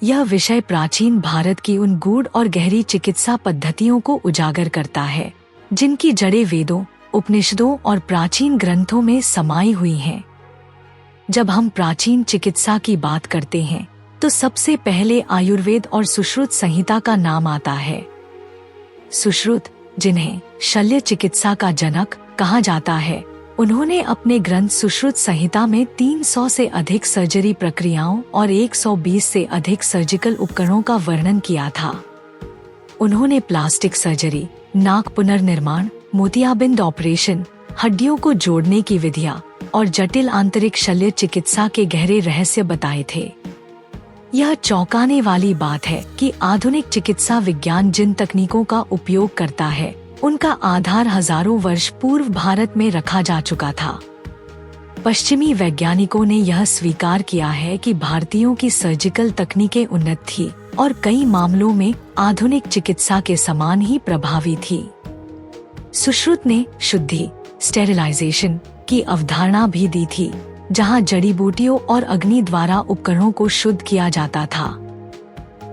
यह विषय प्राचीन भारत की उन गूढ़ और गहरी चिकित्सा पद्धतियों को उजागर करता है जिनकी जड़ें वेदों, उपनिषदों और प्राचीन ग्रंथों में समाई हुई हैं। जब हम प्राचीन चिकित्सा की बात करते हैं तो सबसे पहले आयुर्वेद और सुश्रुत संहिता का नाम आता है। सुश्रुत, जिन्हें शल्य चिकित्सा का जनक कहा जाता है, उन्होंने अपने ग्रंथ सुश्रुत संहिता में 300 से अधिक सर्जरी प्रक्रियाओं और 120 से अधिक सर्जिकल उपकरणों का वर्णन किया था। उन्होंने प्लास्टिक सर्जरी, नाक पुनर्निर्माण, मोतियाबिंद ऑपरेशन, हड्डियों को जोड़ने की विधियां और जटिल आंतरिक शल्य चिकित्सा के गहरे रहस्य बताए थे। यह चौंकाने वाली बात है कि आधुनिक चिकित्सा विज्ञान जिन तकनीकों का उपयोग करता है उनका आधार हजारों वर्ष पूर्व भारत में रखा जा चुका था। पश्चिमी वैज्ञानिकों ने यह स्वीकार किया है कि भारतीयों की सर्जिकल तकनीकें उन्नत थी और कई मामलों में आधुनिक चिकित्सा के समान ही प्रभावी थी। सुश्रुत ने शुद्धि, स्टेरिलाइजेशन की अवधारणा भी दी थी, जहां जड़ी बूटियों और अग्नि द्वारा उपकरणों को शुद्ध किया जाता था।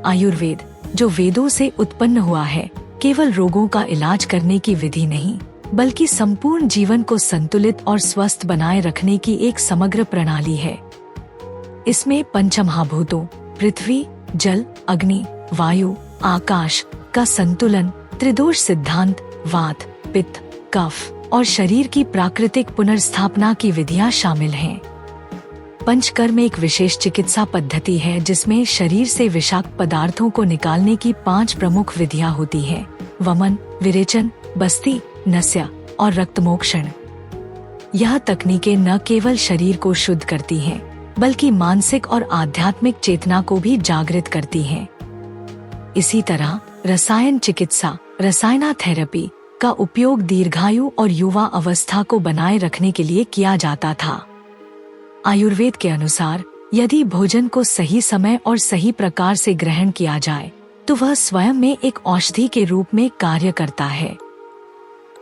आयुर्वेद, जो वेदों से उत्पन्न हुआ है, केवल रोगों का इलाज करने की विधि नहीं, बल्कि संपूर्ण जीवन को संतुलित और स्वस्थ बनाए रखने की एक समग्र प्रणाली है। इसमें पंचमहाभूतों पृथ्वी, जल, अग्नि, वायु, आकाश का संतुलन, त्रिदोष सिद्धांत, वात, पित्त, कफ और शरीर की प्राकृतिक पुनर्स्थापना की विधियां शामिल हैं। पंचकर्म एक विशेष चिकित्सा पद्धति है जिसमें शरीर से विषाक्त पदार्थों को निकालने की 5 प्रमुख विधियां होती हैं: वमन, विरेचन, बस्ती, नस्य और रक्तमोक्षण। यह तकनीकें न केवल शरीर को शुद्ध करती हैं, बल्कि मानसिक और आध्यात्मिक चेतना को भी जागृत करती हैं। इसी तरह रसायन चिकित्सा, रसायनाथेरेपी का उपयोग दीर्घायु और युवा अवस्था को बनाए रखने के लिए किया जाता था। आयुर्वेद के अनुसार यदि भोजन को सही समय और सही प्रकार से ग्रहण किया जाए तो वह स्वयं में एक औषधि के रूप में कार्य करता है।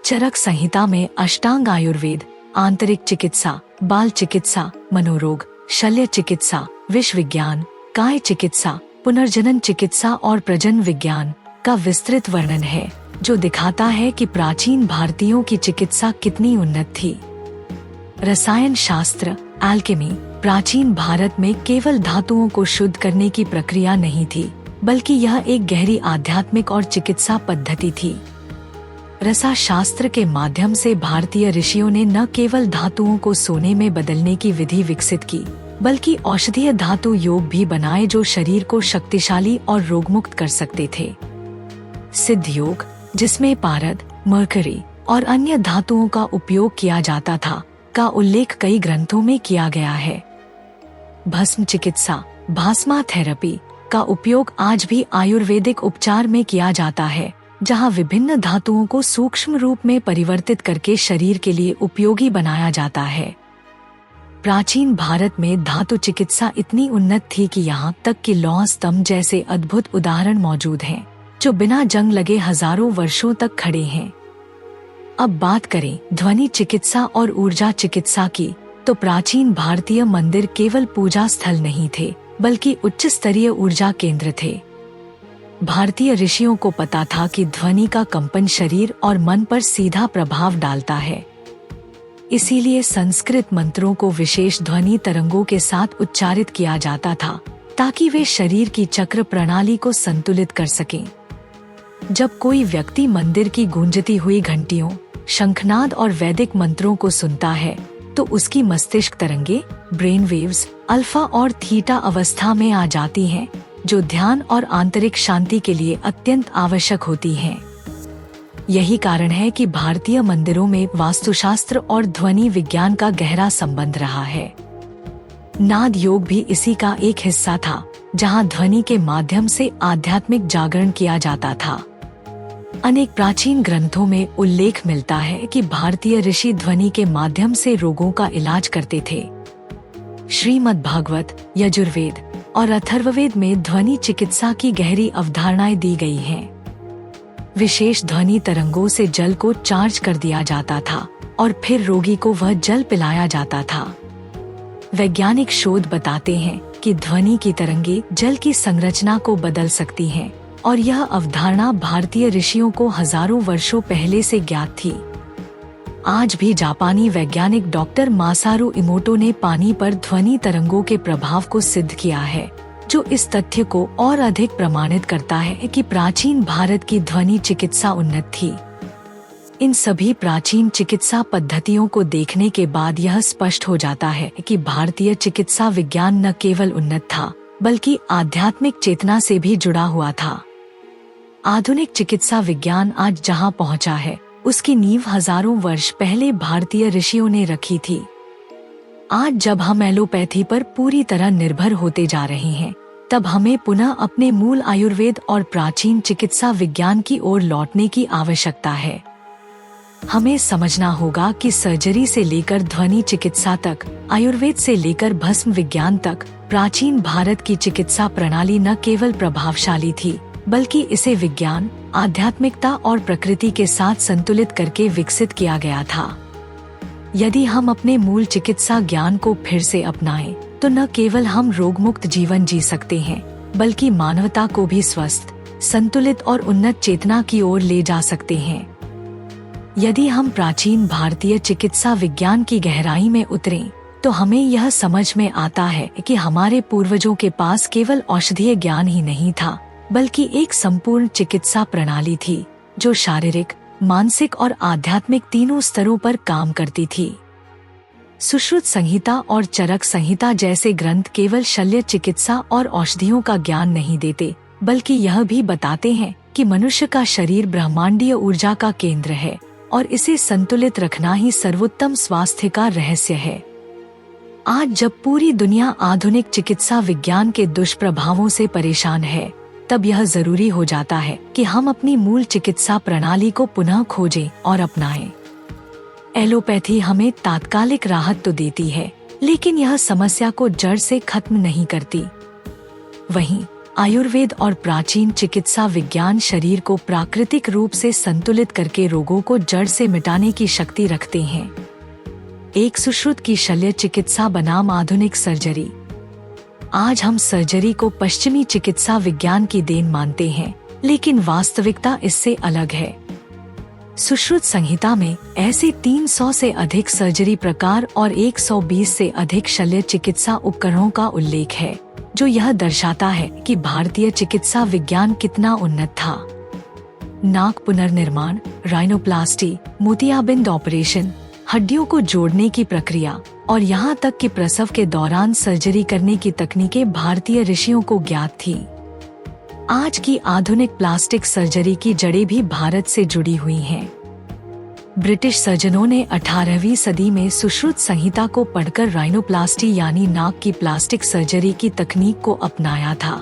चरक संहिता में अष्टांग आयुर्वेद, आंतरिक चिकित्सा, बाल चिकित्सा, मनोरोग, शल्य चिकित्सा, विष विज्ञान, काय चिकित्सा, पुनर्जनन चिकित्सा और प्रजनन विज्ञान का विस्तृत वर्णन है, जो दिखाता है कि प्राचीन भारतीयों की चिकित्सा कितनी उन्नत थी। रसायन शास्त्र, एल्केमी, प्राचीन भारत में केवल धातुओं को शुद्ध करने की प्रक्रिया नहीं थी, बल्कि यह एक गहरी आध्यात्मिक और चिकित्सा पद्धति थी। रसा शास्त्र के माध्यम से भारतीय ऋषियों ने न केवल धातुओं को सोने में बदलने की विधि विकसित की, बल्कि औषधीय धातु योग भी बनाए जो शरीर को शक्तिशाली और रोगमुक्त कर सकते थे। सिद्ध योग, जिसमें पारद, मरकरी और अन्य धातुओं का उपयोग किया जाता था, का उल्लेख कई ग्रंथों में किया गया है। भस्म चिकित्सा, भास्मा थेरेपी का उपयोग आज भी आयुर्वेदिक उपचार में किया जाता है, जहां विभिन्न धातुओं को सूक्ष्म रूप में परिवर्तित करके शरीर के लिए उपयोगी बनाया जाता है। प्राचीन भारत में धातु चिकित्सा इतनी उन्नत थी कि यहाँ तक कि लौह स्तंभ जैसे अद्भुत उदाहरण मौजूद हैं, जो बिना जंग लगे हजारों वर्षों तक खड़े हैं। अब बात करें ध्वनि चिकित्सा और ऊर्जा चिकित्सा की, तो प्राचीन भारतीय मंदिर केवल पूजा स्थल नहीं थे, बल्कि उच्च स्तरीय ऊर्जा केंद्र थे। भारतीय ऋषियों को पता था कि ध्वनि का कंपन शरीर और मन पर सीधा प्रभाव डालता है। इसीलिए संस्कृत मंत्रों को विशेष ध्वनि तरंगों के साथ उच्चारित किया जाता था, ताकि वे शरीर की चक्र प्रणाली को संतुलित कर सकें। जब कोई व्यक्ति मंदिर की गूंजती हुई घंटियों, शंखनाद और वैदिक मंत्रों को सुनता है, तो उसकी मस्तिष्क तरंगे, ब्रेन वेव्स, अल्फा और थीटा अवस्था में आ जाती हैं, जो ध्यान और आंतरिक शांति के लिए अत्यंत आवश्यक होती हैं। यही कारण है कि भारतीय मंदिरों में वास्तुशास्त्र और ध्वनि विज्ञान का गहरा संबंध रहा है। नाद योग भी इसी का एक हिस्सा था, जहां ध्वनि के माध्यम से आध्यात्मिक जागरण किया जाता था। अनेक प्राचीन ग्रंथों में उल्लेख मिलता है कि भारतीय ऋषि ध्वनि के माध्यम से रोगों का इलाज करते थे। श्रीमद् भागवत, यजुर्वेद और अथर्ववेद में ध्वनि चिकित्सा की गहरी अवधारणाएं दी गई हैं। विशेष ध्वनि तरंगों से जल को चार्ज कर दिया जाता था और फिर रोगी को वह जल पिलाया जाता था। वैज्ञानिक शोध बताते हैं कि ध्वनि की तरंगे जल की संरचना को बदल सकती हैं, और यह अवधारणा भारतीय ऋषियों को हजारों वर्षों पहले से ज्ञात थी। आज भी जापानी वैज्ञानिक डॉक्टर मासारू इमोटो ने पानी पर ध्वनि तरंगों के प्रभाव को सिद्ध किया है, जो इस तथ्य को और अधिक प्रमाणित करता है कि प्राचीन भारत की ध्वनि चिकित्सा उन्नत थी। इन सभी प्राचीन चिकित्सा पद्धतियों को देखने के बाद यह स्पष्ट हो जाता है कि भारतीय चिकित्सा विज्ञान न केवल उन्नत था, बल्कि आध्यात्मिक चेतना से भी जुड़ा हुआ था। आधुनिक चिकित्सा विज्ञान आज जहां पहुंचा है, उसकी नींव हजारों वर्ष पहले भारतीय ऋषियों ने रखी थी। आज जब हम एलोपैथी पर पूरी तरह निर्भर होते जा रहे हैं, तब हमें पुनः अपने मूल आयुर्वेद और प्राचीन चिकित्सा विज्ञान की ओर लौटने की आवश्यकता है। हमें समझना होगा कि सर्जरी से लेकर ध्वनि चिकित्सा तक, आयुर्वेद से लेकर भस्म विज्ञान तक, प्राचीन भारत की चिकित्सा प्रणाली न केवल प्रभावशाली थी, बल्कि इसे विज्ञान, आध्यात्मिकता और प्रकृति के साथ संतुलित करके विकसित किया गया था। यदि हम अपने मूल चिकित्सा ज्ञान को फिर से अपनाएं, तो न केवल हम रोगमुक्त जीवन जी सकते हैं, बल्कि मानवता को भी स्वस्थ, संतुलित और उन्नत चेतना की ओर ले जा सकते हैं। यदि हम प्राचीन भारतीय चिकित्सा विज्ञान की गहराई में उतरें, तो हमें यह समझ में आता है कि हमारे पूर्वजों के पास केवल औषधीय ज्ञान ही नहीं था, बल्कि एक संपूर्ण चिकित्सा प्रणाली थी, जो शारीरिक, मानसिक और आध्यात्मिक तीनों स्तरों पर काम करती थी। सुश्रुत संहिता और चरक संहिता जैसे ग्रंथ केवल शल्य चिकित्सा और औषधियों का ज्ञान नहीं देते, बल्कि यह भी बताते हैं कि मनुष्य का शरीर ब्रह्मांडीय ऊर्जा का केंद्र है, और इसे संतुलित रखना ही सर्वोत्तम स्वास्थ्य का रहस्य है। आज जब पूरी दुनिया आधुनिक चिकित्सा विज्ञान के दुष्प्रभावों से परेशान है, तब यह जरूरी हो जाता है कि हम अपनी मूल चिकित्सा प्रणाली को पुनः खोजें और अपनाएं। एलोपैथी हमें तात्कालिक राहत तो देती है, लेकिन यह समस्या को जड़ से खत्म नहीं करती। वहीं आयुर्वेद और प्राचीन चिकित्सा विज्ञान शरीर को प्राकृतिक रूप से संतुलित करके रोगों को जड़ से मिटाने की शक्ति रखते हैं। एक सुश्रुत की शल्य चिकित्सा बनाम आधुनिक सर्जरी। आज हम सर्जरी को पश्चिमी चिकित्सा विज्ञान की देन मानते हैं, लेकिन वास्तविकता इससे अलग है। सुश्रुत संहिता में ऐसे 300 से अधिक सर्जरी प्रकार और 120 से अधिक शल्य चिकित्सा उपकरणों का उल्लेख है, जो यह दर्शाता है कि भारतीय चिकित्सा विज्ञान कितना उन्नत था। नाक पुनर्निर्माण, राइनोप्लास्टी, मोतियाबिंद ऑपरेशन, हड्डियों को जोड़ने की प्रक्रिया और यहाँ तक कि प्रसव के दौरान सर्जरी करने की तकनीकें भारतीय ऋषियों को ज्ञात थी। आज की आधुनिक प्लास्टिक सर्जरी की जड़ें भी भारत से जुड़ी हुई हैं। ब्रिटिश सर्जनों ने 18वीं सदी में सुश्रुत संहिता को पढ़कर राइनोप्लास्टी यानी नाक की प्लास्टिक सर्जरी की तकनीक को अपनाया था।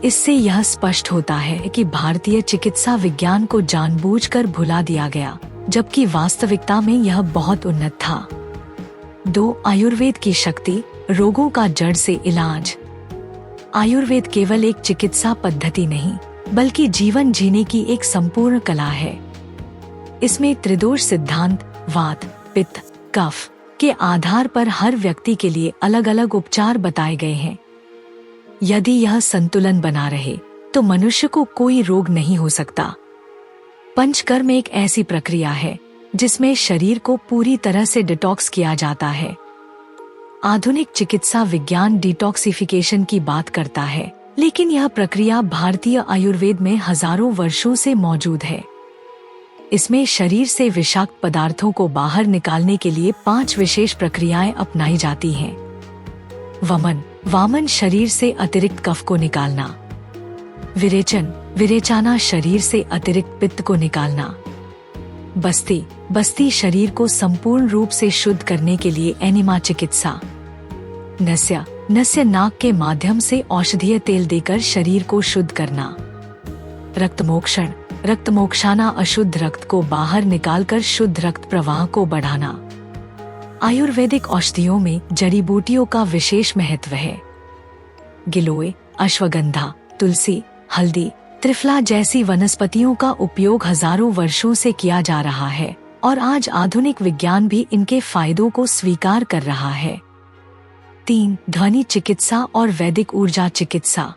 इससे यह स्पष्ट होता है कि भारतीय चिकित्सा विज्ञान को जानबूझकर भुला दिया गया, जबकि वास्तविकता में यह बहुत उन्नत था। 2. आयुर्वेद की शक्ति, रोगों का जड़ से इलाज। आयुर्वेद केवल एक चिकित्सा पद्धति नहीं, बल्कि जीवन जीने की एक संपूर्ण कला है। इसमें त्रिदोष सिद्धांत, वात, पित्त, कफ के आधार पर हर व्यक्ति के लिए अलग अलग उपचार बताए गए हैं। यदि यह संतुलन बना रहे, तो मनुष्य को कोई रोग नहीं हो सकता। पंचकर्म एक ऐसी प्रक्रिया है जिसमें शरीर को पूरी तरह से डिटॉक्स किया जाता है। आधुनिक चिकित्सा विज्ञान डिटॉक्सिफिकेशन की बात करता है, लेकिन यह प्रक्रिया भारतीय आयुर्वेद में हजारों वर्षों से मौजूद है। इसमें शरीर से विषाक्त पदार्थों को बाहर निकालने के लिए 5 विशेष प्रक्रियाएं अपनाई जाती हैं। वमन, वामन शरीर से अतिरिक्त कफ को निकालना। विरेचन, विरेचाना शरीर से अतिरिक्त पित्त को निकालना। बस्ती, बस्ती शरीर को संपूर्ण रूप से शुद्ध करने के लिए एनिमा चिकित्सा। नस्य, नस्य नाक के माध्यम से औषधीय तेल देकर शरीर को शुद्ध करना। रक्तमोक्षण, रक्तमोक्षाना अशुद्ध रक्त को बाहर निकालकर शुद्ध रक्त प्रवाह को बढ़ाना। आयुर्वेदिक औषधियों में जड़ी बूटियों का विशेष महत्व है। गिलोय, अश्वगंधा, तुलसी, हल्दी, त्रिफला जैसी वनस्पतियों का उपयोग हजारों वर्षों से किया जा रहा है, और आज आधुनिक विज्ञान भी इनके फायदों को स्वीकार कर रहा है। 3. ध्वनि चिकित्सा और वैदिक ऊर्जा चिकित्सा।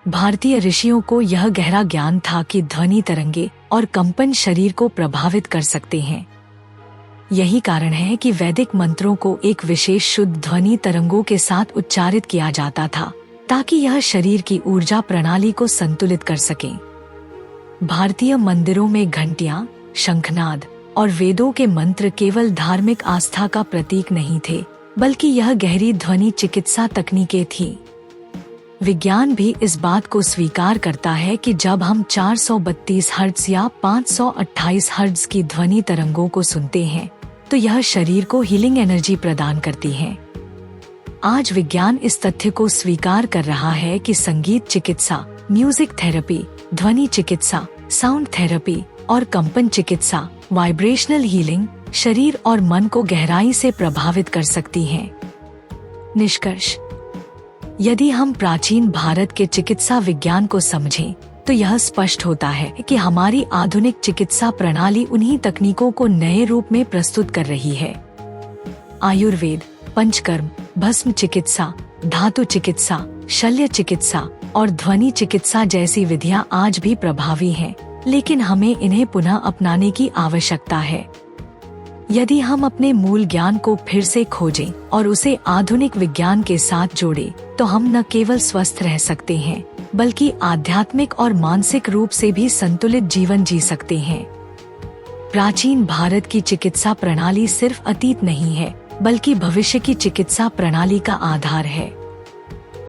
भारतीय ऋषियों को यह गहरा ज्ञान था कि ध्वनि तरंगे और कंपन शरीर को प्रभावित कर सकते हैं। यही कारण है कि वैदिक मंत्रों को एक विशेष शुद्ध ध्वनि तरंगों के साथ उच्चारित किया जाता था, ताकि यह शरीर की ऊर्जा प्रणाली को संतुलित कर सके। भारतीय मंदिरों में घंटियां, शंखनाद और वेदों के मंत्र केवल धार्मिक आस्था का प्रतीक नहीं थे, बल्कि यह गहरी ध्वनि चिकित्सा तकनीकें थीं। विज्ञान भी इस बात को स्वीकार करता है कि जब हम 432 हर्ट्ज या 528 हर्ट्ज की ध्वनि तरंगों को सुनते हैं, तो यह शरीर को हीलिंग एनर्जी प्रदान करती है। आज विज्ञान इस तथ्य को स्वीकार कर रहा है कि संगीत चिकित्सा, म्यूजिक थेरेपी, ध्वनि चिकित्सा, साउंड थेरेपी और कंपन चिकित्सा, वाइब्रेशनल हीलिंग शरीर और मन को गहराई से प्रभावित कर सकती है। निष्कर्ष: यदि हम प्राचीन भारत के चिकित्सा विज्ञान को समझें, तो यह स्पष्ट होता है कि हमारी आधुनिक चिकित्सा प्रणाली उन्हीं तकनीकों को नए रूप में प्रस्तुत कर रही है। आयुर्वेद, पंचकर्म, भस्म चिकित्सा, धातु चिकित्सा, शल्य चिकित्सा और ध्वनि चिकित्सा जैसी विधियां आज भी प्रभावी हैं, लेकिन हमें इन्हें पुनः अपनाने की आवश्यकता है। यदि हम अपने मूल ज्ञान को फिर से खोजें और उसे आधुनिक विज्ञान के साथ जोड़ें, तो हम न केवल स्वस्थ रह सकते हैं, बल्कि आध्यात्मिक और मानसिक रूप से भी संतुलित जीवन जी सकते हैं। प्राचीन भारत की चिकित्सा प्रणाली सिर्फ अतीत नहीं है, बल्कि भविष्य की चिकित्सा प्रणाली का आधार है।